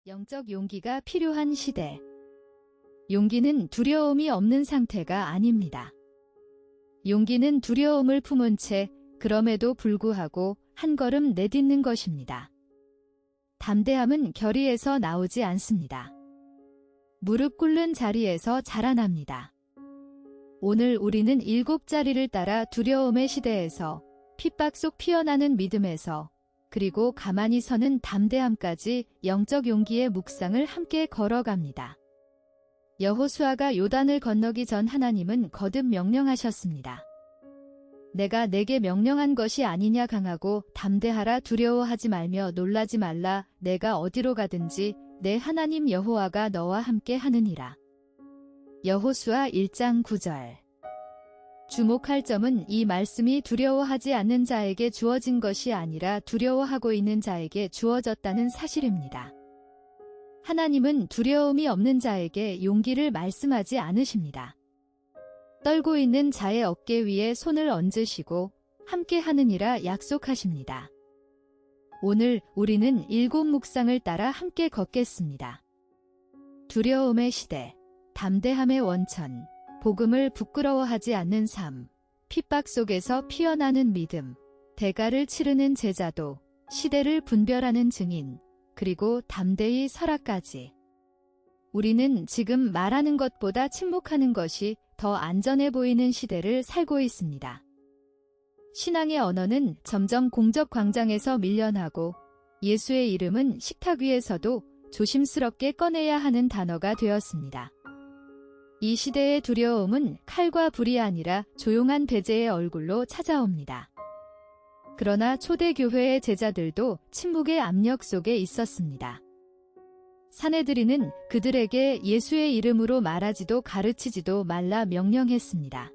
영적 용기가 필요한 시대. 용기는 두려움이 없는 상태가 아닙니다. 용기는 두려움을 품은 채 그럼에도 불구하고 한 걸음 내딛는 것입니다. 담대함은 결의에서 나오지 않습니다. 무릎 꿇는 자리에서 자라납니다. 오늘 우리는 7자리를 따라 두려움의 시대에서 핍박 속 피어나는 믿음에서 그리고 가만히 서는 담대함까지 영적 용기의 묵상을 함께 걸어갑니다. 여호수아가 요단을 건너기 전 하나님은 거듭 명령하셨습니다. 내가 내게 명령한 것이 아니냐. 강하고 담대하라. 두려워하지 말며 놀라지 말라. 내가 어디로 가든지 내 하나님 여호와가 너와 함께 하느니라. 여호수아 1장 9절. 주목할 점은 이 말씀이 두려워하지 않는 자에게 주어진 것이 아니라 두려워하고 있는 자에게 주어졌다는 사실입니다. 하나님은 두려움이 없는 자에게 용기를 말씀하지 않으십니다. 떨고 있는 자의 어깨 위에 손을 얹으시고 함께 하느니라 약속하십니다. 오늘 우리는 7 묵상을 따라 함께 걷겠습니다. 두려움의 시대, 담대함의 원천, 복음을 부끄러워하지 않는 삶, 핍박 속에서 피어나는 믿음, 대가를 치르는 제자도, 시대를 분별하는 증인, 그리고 담대히 설하까지. 우리는 지금 말하는 것보다 침묵하는 것이 더 안전해 보이는 시대를 살고 있습니다. 신앙의 언어는 점점 공적 광장에서 밀려나고 예수의 이름은 식탁 위에서도 조심스럽게 꺼내야 하는 단어가 되었습니다. 이 시대의 두려움은 칼과 불이 아니라 조용한 배제의 얼굴로 찾아옵니다. 그러나 초대교회의 제자들도 침묵의 압력 속에 있었습니다. 사내들이는 그들에게 예수의 이름으로 말하지도 가르치지도 말라 명령했습니다.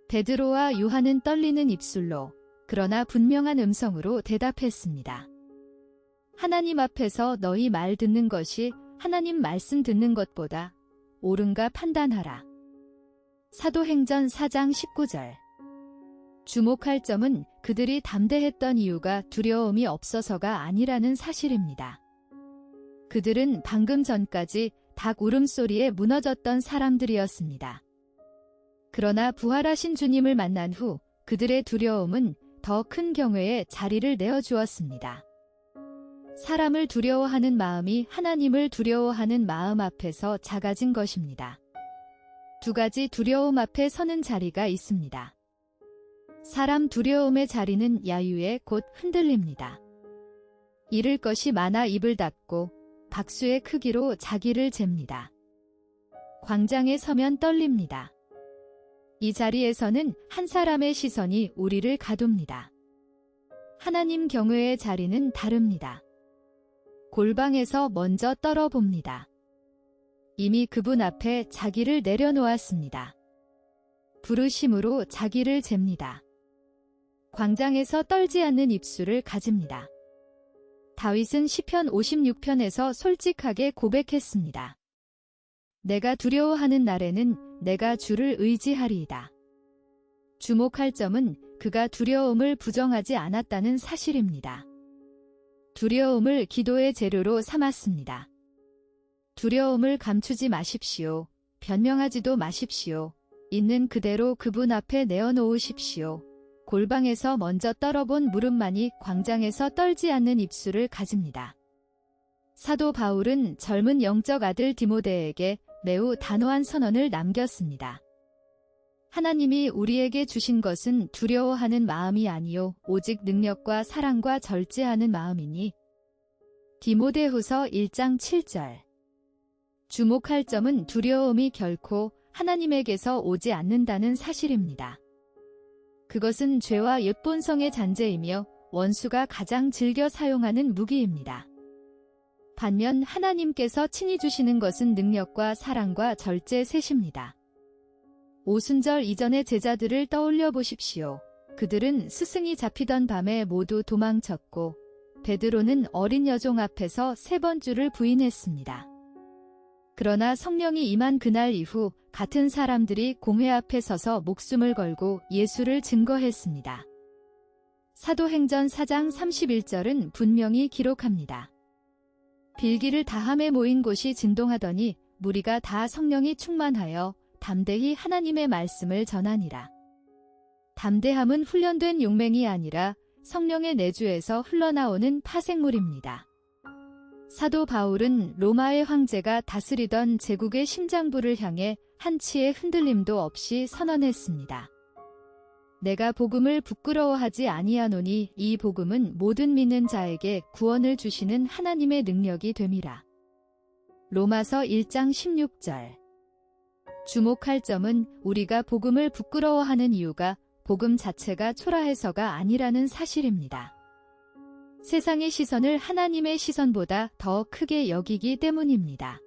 베드로와 요한은 떨리는 입술로, 그러나 분명한 음성으로 대답했습니다. 하나님 앞에서 너희 말 듣는 것이 하나님 말씀 듣는 것보다 옳은가 판단하라. 사도행전 4장 19절. 주목할 점은 그들이 담대했던 이유가 두려움이 없어서가 아니라는 사실입니다. 그들은 방금 전까지 닭 울음소리에 무너졌던 사람들이었습니다. 그러나 부활하신 주님을 만난 후 그들의 두려움은 더 큰 경외에 자리를 내어주었습니다. 사람을 두려워하는 마음이 하나님을 두려워하는 마음 앞에서 작아진 것입니다. 2가지 두려움 앞에 서는 자리가 있습니다. 사람 두려움의 자리는 야유에 곧 흔들립니다. 잃을 것이 많아 입을 닫고 박수의 크기로 자기를 잽니다. 광장에 서면 떨립니다. 이 자리에서는 한 사람의 시선이 우리를 가둡니다. 하나님 경외의 자리는 다릅니다. 골방에서 먼저 떨어봅니다. 이미 그분 앞에 자기를 내려놓았습니다. 부르심으로 자기를 잽니다. 광장에서 떨지 않는 입술을 가집니다. 다윗은 시편 56편에서 솔직하게 고백했습니다. 내가 두려워하는 날에는 내가 주를 의지하리이다. 주목할 점은 그가 두려움을 부정하지 않았다는 사실입니다. 두려움을 기도의 재료로 삼았습니다. 두려움을 감추지 마십시오. 변명하지도 마십시오. 있는 그대로 그분 앞에 내어놓으십시오. 골방에서 먼저 떨어본 무릎만이 광장에서 떨지 않는 입술을 가집니다. 사도 바울은 젊은 영적 아들 디모데에게 매우 단호한 선언을 남겼습니다. 하나님이 우리에게 주신 것은 두려워하는 마음이 아니요 오직 능력과 사랑과 절제하는 마음이니. 디모데후서 1장 7절. 주목할 점은 두려움이 결코 하나님에게서 오지 않는다는 사실입니다. 그것은 죄와 옛본성의 잔재이며 원수가 가장 즐겨 사용하는 무기입니다. 반면 하나님께서 친히 주시는 것은 능력과 사랑과 절제 셋입니다. 오순절 이전의 제자들을 떠올려 보십시오. 그들은 스승이 잡히던 밤에 모두 도망쳤고 베드로는 어린 여종 앞에서 3번 주를 부인했습니다. 그러나 성령이 임한 그날 이후 같은 사람들이 공회 앞에 서서 목숨을 걸고 예수를 증거했습니다. 사도행전 4장 31절은 분명히 기록합니다. 빌기를 다함에 모인 곳이 진동하더니 무리가 다 성령이 충만하여 담대히 하나님의 말씀을 전하니라. 담대함은 훈련된 용맹이 아니라 성령의 내주에서 흘러나오는 파생물입니다. 사도 바울은 로마의 황제가 다스리던 제국의 심장부를 향해 한치의 흔들림도 없이 선언했습니다. 내가 복음을 부끄러워하지 아니하노니 이 복음은 모든 믿는 자에게 구원을 주시는 하나님의 능력이 됨이라. 로마서 1장 16절. 주목할 점은 우리가 복음을 부끄러워하는 이유가 복음 자체가 초라해서가 아니라는 사실입니다. 세상의 시선을 하나님의 시선보다 더 크게 여기기 때문입니다.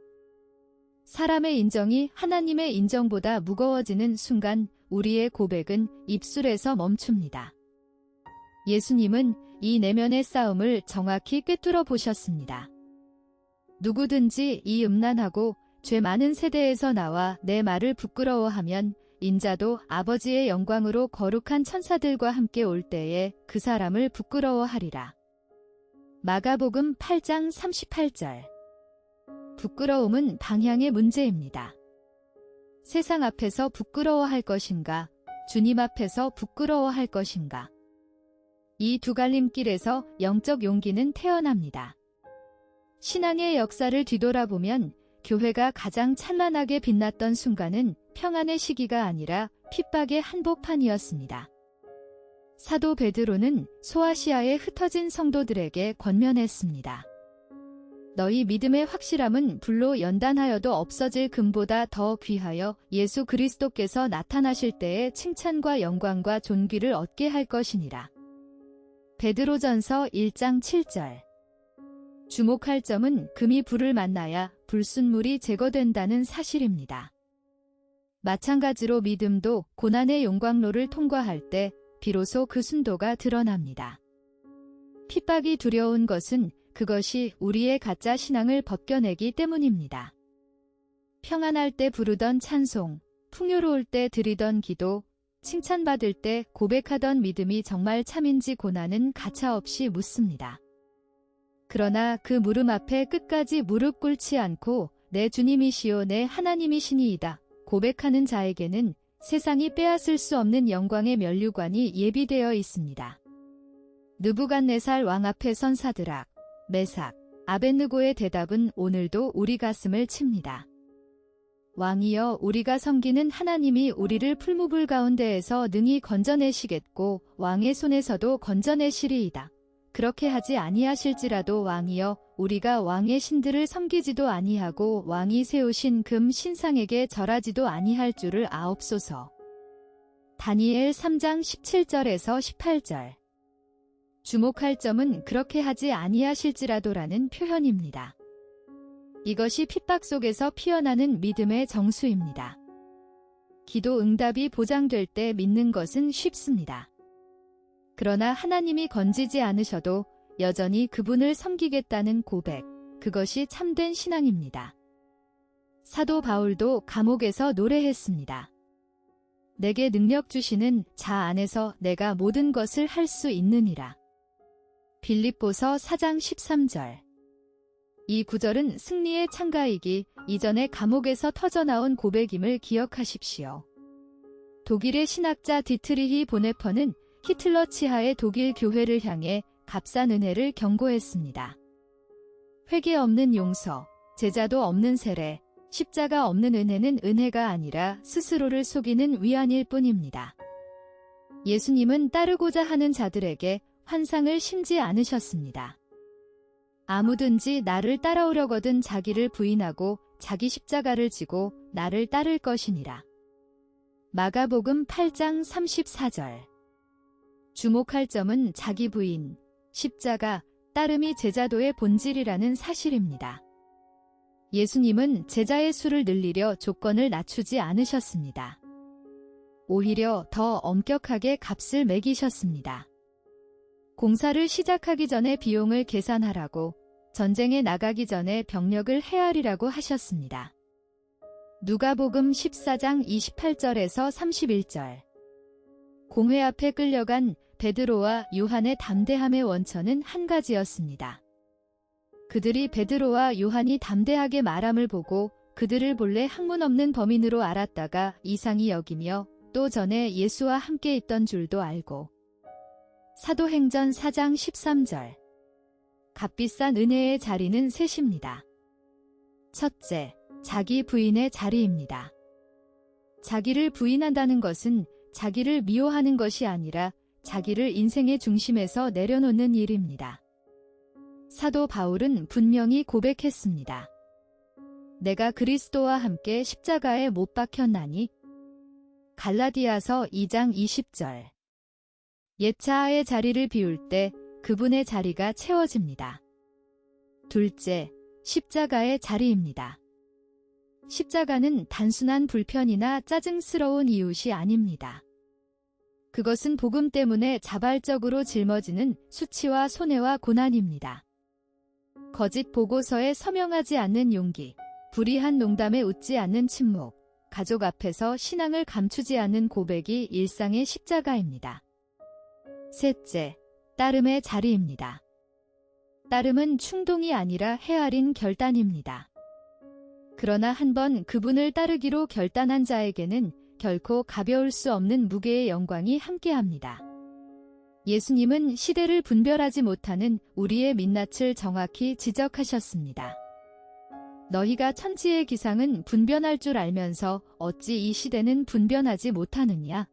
사람의 인정이 하나님의 인정보다 무거워지는 순간 우리의 고백은 입술에서 멈춥니다. 예수님은 이 내면의 싸움을 정확히 꿰뚫어 보셨습니다. 누구든지 이 음란하고 죄 많은 세대에서 나와 내 말을 부끄러워하면 인자도 아버지의 영광으로 거룩한 천사들과 함께 올 때에 그 사람을 부끄러워하리라. 마가복음 8장 38절. 부끄러움은 방향의 문제입니다. 세상 앞에서 부끄러워할 것인가, 주님 앞에서 부끄러워할 것인가. 이 두 갈림길에서 영적 용기는 태어납니다. 신앙의 역사를 뒤돌아보면 교회가 가장 찬란하게 빛났던 순간은 평안의 시기가 아니라 핍박의 한복판이었습니다. 사도 베드로는 소아시아에 흩어진 성도들에게 권면했습니다. 너희 믿음의 확실함은 불로 연단하여도 없어질 금보다 더 귀하여 예수 그리스도께서 나타나실 때에 칭찬과 영광과 존귀를 얻게 할 것이니라. 베드로전서 1장 7절. 주목할 점은 금이 불을 만나야 불순물이 제거된다는 사실입니다. 마찬가지로 믿음도 고난의 용광로를 통과할 때 비로소 그 순도가 드러납니다. 핍박이 두려운 것은 그것이 우리의 가짜 신앙을 벗겨내기 때문입니다. 평안할 때 부르던 찬송, 풍요로울 때 드리던 기도, 칭찬받을 때 고백하던 믿음이 정말 참인지 고난은 가차없이 묻습니다. 그러나 그 물음 앞에 끝까지 무릎 꿇지 않고 내 주님이시요 내 하나님이시니이다 고백하는 자에게는 세상이 빼앗을 수 없는 영광의 면류관이 예비되어 있습니다. 느부갓네살 왕 앞에 선 사드락, 메삭, 아벳느고의 대답은 오늘도 우리 가슴을 칩니다. 왕이여, 우리가 섬기는 하나님이 우리를 풀무불 가운데에서 능히 건져내시겠고 왕의 손에서도 건져내시리이다. 그렇게 하지 아니하실지라도 왕이여, 우리가 왕의 신들을 섬기지도 아니하고 왕이 세우신 금 신상에게 절하지도 아니할 줄을 아옵소서. 다니엘 3장 17절에서 18절. 주목할 점은 그렇게 하지 아니하실지라도라는 표현입니다. 이것이 핍박 속에서 피어나는 믿음의 정수입니다. 기도 응답이 보장될 때 믿는 것은 쉽습니다. 그러나 하나님이 건지지 않으셔도 여전히 그분을 섬기겠다는 고백, 그것이 참된 신앙입니다. 사도 바울도 감옥에서 노래했습니다. 내게 능력 주시는 자 안에서 내가 모든 것을 할 수 있느니라. 빌립보서 4장 13절. 이 구절은 승리의 창가이기 이전에 감옥에서 터져나온 고백임을 기억하십시오. 독일의 신학자 디트리히 보네퍼는 히틀러 치하의 독일 교회를 향해 값싼 은혜를 경고했습니다. 회개 없는 용서, 제자도 없는 세례, 십자가 없는 은혜는 은혜가 아니라 스스로를 속이는 위안일 뿐입니다. 예수님은 따르고자 하는 자들에게 환상을 심지 않으셨습니다. 아무든지 나를 따라오려거든 자기를 부인하고 자기 십자가를 지고 나를 따를 것이니라. 마가복음 8장 34절. 주목할 점은 자기 부인, 십자가, 따름이 제자도의 본질이라는 사실입니다. 예수님은 제자의 수를 늘리려 조건을 낮추지 않으셨습니다. 오히려 더 엄격하게 값을 매기셨습니다. 공사를 시작하기 전에 비용을 계산하라고, 전쟁에 나가기 전에 병력을 헤아리라고 하셨습니다. 누가복음 14장 28절에서 31절. 공회 앞에 끌려간 베드로와 요한의 담대함의 원천은 한 가지였습니다. 그들이 베드로와 요한이 담대하게 말함을 보고 그들을 본래 학문 없는 범인으로 알았다가 이상히 여기며 또 전에 예수와 함께 있던 줄도 알고. 사도행전 4장 13절. 값비싼 은혜의 자리는 셋입니다. 첫째, 자기 부인의 자리입니다. 자기를 부인한다는 것은 자기를 미워하는 것이 아니라 자기를 인생의 중심에서 내려놓는 일입니다. 사도 바울은 분명히 고백했습니다. 내가 그리스도와 함께 십자가에 못 박혔나니? 갈라디아서 2장 20절. 옛자아의 자리를 비울 때 그분의 자리가 채워집니다. 둘째, 십자가의 자리입니다. 십자가는 단순한 불편이나 짜증스러운 이웃이 아닙니다. 그것은 복음 때문에 자발적으로 짊어지는 수치와 손해와 고난입니다. 거짓 보고서에 서명하지 않는 용기, 불의한 농담에 웃지 않는 침묵, 가족 앞에서 신앙을 감추지 않는 고백이 일상의 십자가입니다. 셋째, 따름의 자리입니다. 따름은 충동이 아니라 헤아린 결단입니다. 그러나 한번 그분을 따르기로 결단한 자에게는 결코 가벼울 수 없는 무게의 영광이 함께합니다. 예수님은 시대를 분별하지 못하는 우리의 민낯을 정확히 지적하셨습니다. 너희가 천지의 기상은 분변할 줄 알면서 어찌 이 시대는 분변하지 못하느냐?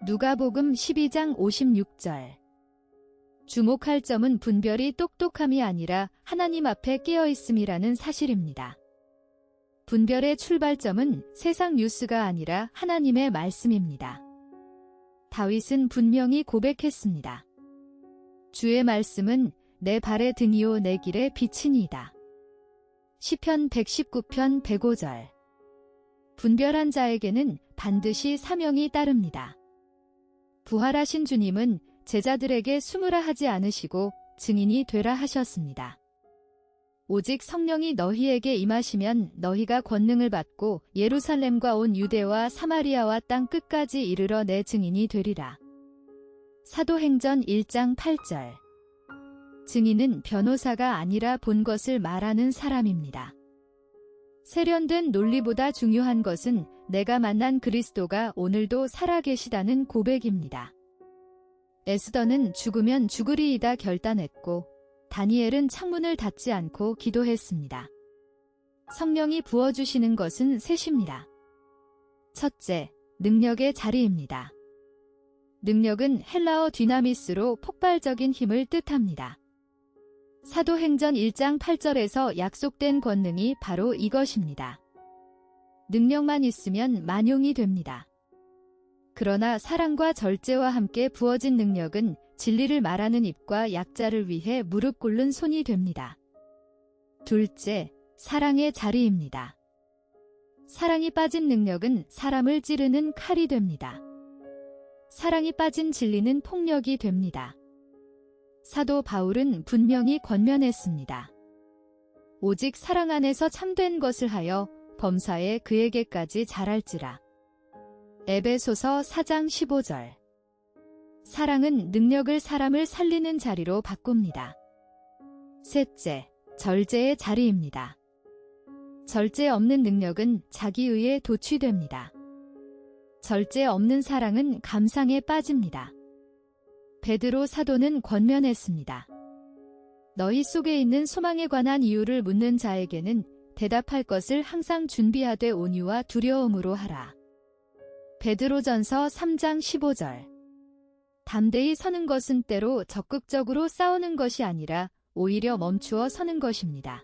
누가복음 12장 56절. 주목할 점은 분별이 똑똑함이 아니라 하나님 앞에 깨어있음이라는 사실입니다. 분별의 출발점은 세상 뉴스가 아니라 하나님의 말씀입니다. 다윗은 분명히 고백했습니다. 주의 말씀은 내 발의 등이요 내 길의 빛이니이다. 시편 119편 105절. 분별한 자에게는 반드시 사명이 따릅니다. 부활하신 주님은 제자들에게 숨으라 하지 않으시고 증인이 되라 하셨습니다. 오직 성령이 너희에게 임하시면 너희가 권능을 받고 예루살렘과 온 유대와 사마리아와 땅 끝까지 이르러 내 증인이 되리라. 사도행전 1장 8절. 증인은 변호사가 아니라 본 것을 말하는 사람입니다. 세련된 논리보다 중요한 것은 내가 만난 그리스도가 오늘도 살아계시다는 고백입니다. 에스더는 죽으면 죽으리이다 결단했고 다니엘은 창문을 닫지 않고 기도했습니다. 성령이 부어주시는 것은 셋입니다. 첫째, 능력의 자리입니다. 능력은 헬라어 디나미스로 폭발적인 힘을 뜻합니다. 사도행전 1장 8절에서 약속된 권능이 바로 이것입니다. 능력만 있으면 만용이 됩니다. 그러나 사랑과 절제와 함께 부어진 능력은 진리를 말하는 입과 약자를 위해 무릎 꿇는 손이 됩니다. 둘째, 사랑의 자리입니다. 사랑이 빠진 능력은 사람을 찌르는 칼이 됩니다. 사랑이 빠진 진리는 폭력이 됩니다. 사도 바울은 분명히 권면했습니다. 오직 사랑 안에서 참된 것을 하여 범사에 그에게까지 잘할지라. 에베소서 4장 15절. 사랑은 능력을 사람을 살리는 자리로 바꿉니다. 셋째, 절제의 자리입니다. 절제 없는 능력은 자기의에 도취됩니다. 절제 없는 사랑은 감상에 빠집니다. 베드로 사도는 권면했습니다. 너희 속에 있는 소망에 관한 이유를 묻는 자에게는 대답할 것을 항상 준비하되 온유와 두려움으로 하라. 베드로전서 3장 15절. 담대히 서는 것은 때로 적극적으로 싸우는 것이 아니라 오히려 멈추어 서는 것입니다.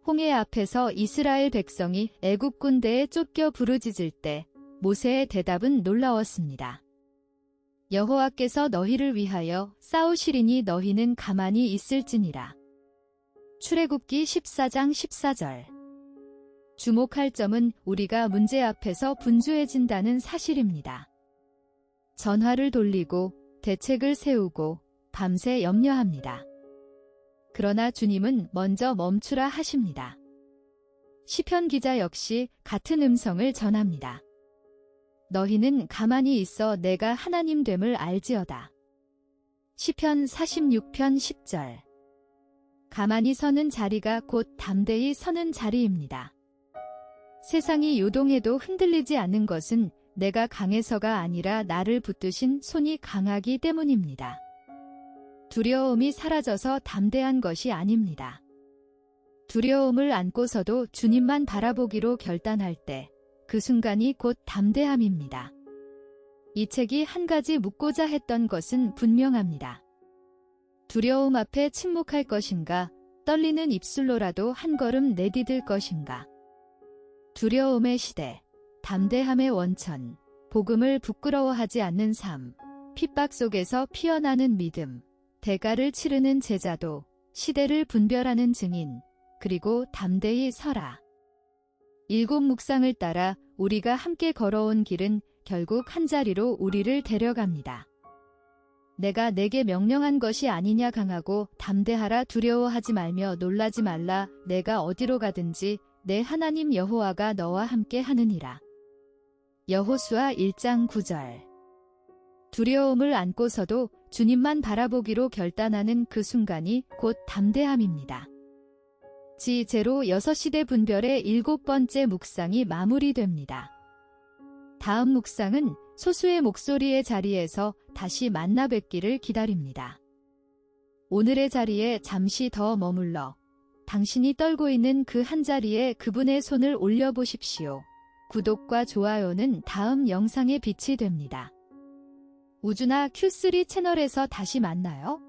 홍해 앞에서 이스라엘 백성이 애굽 군대에 쫓겨 부르짖을 때 모세의 대답은 놀라웠습니다. 여호와께서 너희를 위하여 싸우시리니 너희는 가만히 있을지니라. 출애굽기 14장 14절. 주목할 점은 우리가 문제 앞에서 분주해진다는 사실입니다. 전화를 돌리고 대책을 세우고 밤새 염려합니다. 그러나 주님은 먼저 멈추라 하십니다. 시편 기자 역시 같은 음성을 전합니다. 너희는 가만히 있어 내가 하나님 됨을 알지어다. 시편 46편 10절. 가만히 서는 자리가 곧 담대히 서는 자리입니다. 세상이 요동해도 흔들리지 않는 것은 내가 강해서가 아니라 나를 붙드신 손이 강하기 때문입니다. 두려움이 사라져서 담대한 것이 아닙니다. 두려움을 안고서도 주님만 바라보기로 결단할 때 그 순간이 곧 담대함입니다. 이 책이 한 가지 묻고자 했던 것은 분명합니다. 두려움 앞에 침묵할 것인가, 떨리는 입술로라도 한 걸음 내디딜 것인가. 두려움의 시대, 담대함의 원천, 복음을 부끄러워하지 않는 삶, 핍박 속에서 피어나는 믿음, 대가를 치르는 제자도, 시대를 분별하는 증인, 그리고 담대히 서라. 7 묵상을 따라 우리가 함께 걸어온 길은 결국 한자리로 우리를 데려갑니다. 내가 내게 명령한 것이 아니냐 강하고 담대하라 두려워하지 말며 놀라지 말라 내가 어디로 가든지 내 하나님 여호와가 너와 함께 하느니라. 여호수아 1장 9절. 두려움을 안고서도 주님만 바라보기로 결단하는 그 순간이 곧 담대함입니다. 지0 6시대 분별의 7번째 묵상이 마무리됩니다. 다음 묵상은 소수의 목소리의 자리에서 다시 만나 뵙기를 기다립니다. 오늘의 자리에 잠시 더 머물러 당신이 떨고 있는 그 한자리에 그분의 손을 올려보십시오. 구독과 좋아요는 다음 영상의 빛이 됩니다. 우주나 Q3 채널에서 다시 만나요.